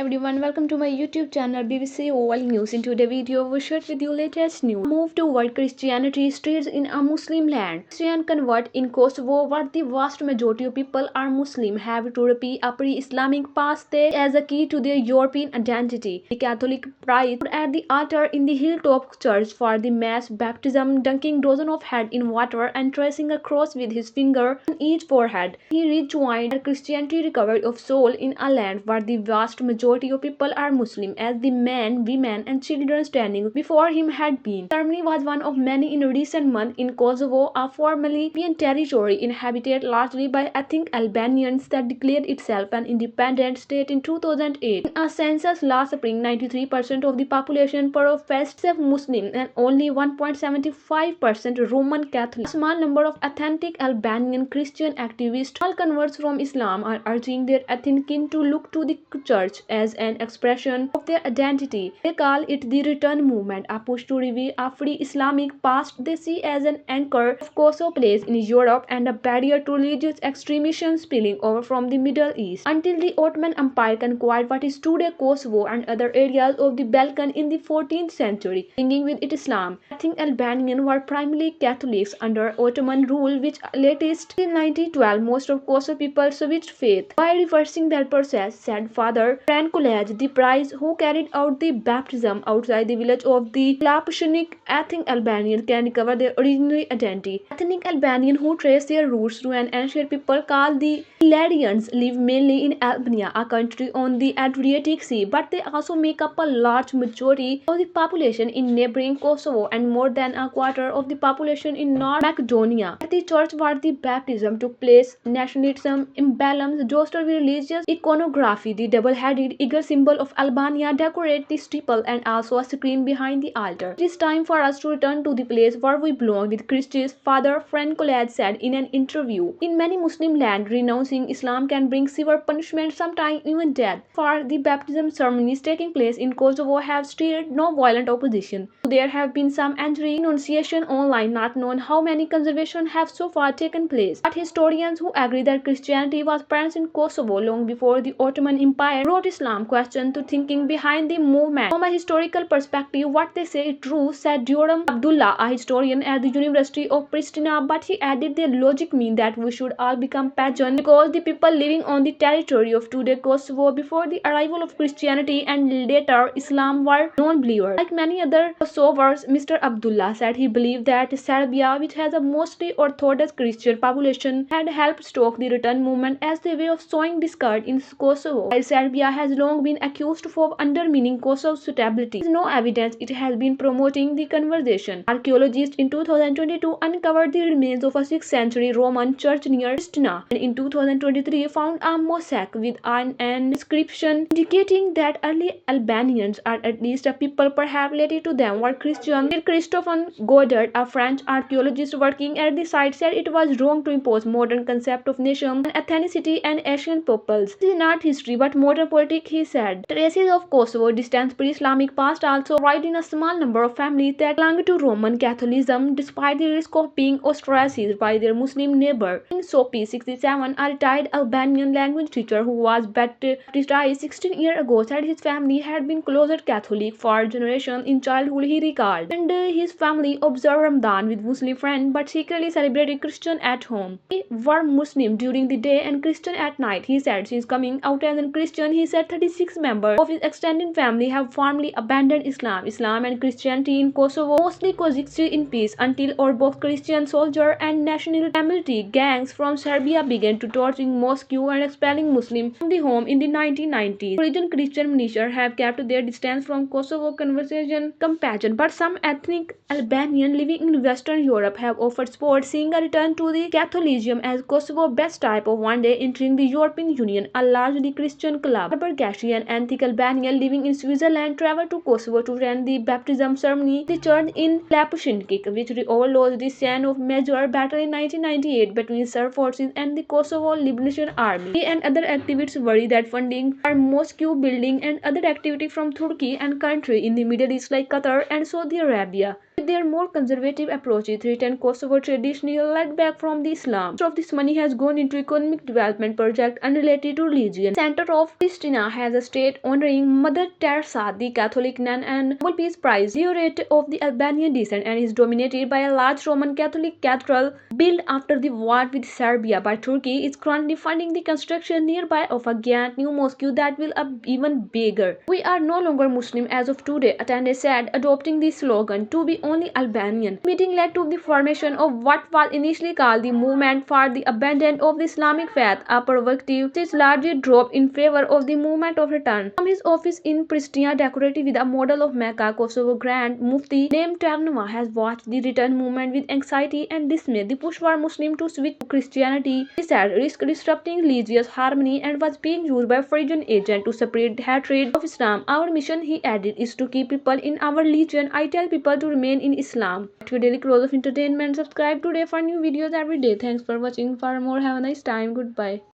everyone, welcome to my YouTube channel BBC World News. In today's video, we share with you latest news. Move toward Christianity spreads in a Muslim land. Christian convert in Kosovo, where the vast majority of people are Muslim, have to repeat a pre-Islamic past they as a key to their European identity. The Catholic priest stood at the altar in the hilltop church for the mass baptism, dunking dozens of heads in water and tracing a cross with his finger on each forehead. He rejoined that Christianity recovery of soul in a land where the vast majority of people are Muslim, as the men, women and children standing before him had been. The ceremony was one of many in recent months in Kosovo, a formerly Serbian territory inhabited largely by ethnic Albanians that declared itself an independent state in 2008. In a census last spring, 93% of the population professed self-Muslim and only 1.75% Roman Catholic. A small number of authentic Albanian Christian activists, all converts from Islam, are urging their ethnic kin to look to the church as an expression of their identity. They call it the return movement, a push to reveal a free Islamic past they see as an anchor of Kosovo's place in Europe and a barrier to religious extremism spilling over from the Middle East. Until the Ottoman Empire conquered what is today Kosovo and other areas of the Balkan in the 14th century, bringing with it Islam, ethnic Albanians were primarily Catholics under Ottoman rule, which latest in 1912 most of Kosovo people switched faith. By reversing that process, said Father Frankolaj, the priest who carried out the baptism outside the village of the Lapushanik, ethnic Albanians can recover their original identity. Ethnic Albanians who trace their roots to an ancient people called the Illyrians live mainly in Albania, a country on the Adriatic Sea, but they also make up a large majority of the population in neighboring Kosovo and more than a quarter of the population in North Macedonia. At the church where the baptism took place, nationalism emblems jostled with religious iconography. The double-headed eagle symbol of Albania decorates the steeple and also a screen behind the altar. It is time for us to return to the place where we belong with Christians, Father Frankolad said in an interview. In many Muslim lands, renouncing Islam can bring severe punishment, sometimes even death. For the baptism ceremonies taking place in Kosovo have stirred no violent opposition. There have been some anti-renunciation online, not known how many conversions have so far taken place. But historians who agree that Christianity was present in Kosovo long before the Ottoman Empire brought Islam question to thinking behind the movement. From a historical perspective, what they say is true, said Dioram Abdullah, a historian at the University of Pristina, but he added their logic means that we should all become pagan because the people living on the territory of today Kosovo before the arrival of Christianity and later Islam were non-believers. Like many other Kosovars, Mr. Abdullah said he believed that Serbia, which has a mostly Orthodox Christian population, had helped stoke the return movement as a way of sowing discord in Kosovo. While Serbia has long been accused of undermining Kosovo's stability, there is no evidence it has been promoting the conversation. Archaeologists in 2022 uncovered the remains of a 6th century Roman church near Pristina, and in 2023 found a mosaic with an inscription indicating that early Albanians, or at least a people perhaps related to them, were Christian. Christophe Goddard, a French archaeologist working at the site, said it was wrong to impose modern concept of nation and ethnicity and Asian peoples. This is not history but modern politics, he said. Traces of Kosovo distant pre-Islamic past also reside in a small number of families that clung to Roman Catholicism despite the risk of being ostracized by their Muslim neighbor. In Sophie, 67, a retired Albanian language teacher who was baptized 16 years ago, said his family had been closet Catholic for generations in childhood, he recalled. And his family observed Ramadan with Muslim friends but secretly celebrated Christian at home. They were Muslim during the day and Christian at night, he said. Since coming out as a Christian, he said 36 members of his extended family have formally abandoned Islam. Islam and Christianity in Kosovo mostly coexisted in peace until Orthodox Christian soldiers and national family gangs from Serbia began to torching mosques and expelling Muslims from the home in the 1990s. Origin Christian militia have kept their distance from Kosovo conversation compassion, but some ethnic Albanians living in Western Europe have offered support, seeing a return to the Catholicism as Kosovo's best type of one day entering the European Union, a largely Christian club. Barbara Gashi, an ethnic Albanian living in Switzerland, traveled to Kosovo to attend the baptism ceremony the church in Lapushanik, which overlooked the scene of major battle in 1998 between Serb forces and the Kosovo Liberation Army. He and other activists worry that funding for mosque building and other activity from Turkey and countries in the Middle East like Qatar and Saudi Arabia With their more conservative approaches, threatened Kosovo traditionally led back from the Islam. Most of this money has gone into economic development projects unrelated to religion. The center of Pristina has a state-honoring Mother Teresa, the Catholic nun and Nobel Peace Prize laureate of the Albanian descent, and is dominated by a large Roman Catholic cathedral built after the war with Serbia by Turkey. Is currently funding the construction nearby of a giant new mosque that will be even bigger. "We are no longer Muslim as of today," attendee said, adopting the slogan "to be only Albanian." The meeting led to the formation of what was initially called the Movement for the Abandonment of the Islamic Faith, a provocative which largely dropped in favor of the Movement of Return. From his office in Pristina, decorated with a model of Mecca, Kosovo Grand Mufti named Ternova has watched the return movement with anxiety and dismay. "The push for Muslims to switch to Christianity," he said, risked disrupting religious harmony and was being used by foreign agents to spread hatred of Islam. "Our mission," he added, "is to keep people in our religion. I tell people to remain in Islam." To your daily close of entertainment, subscribe today for new videos every day. Thanks for watching. For more, have a nice time. Goodbye.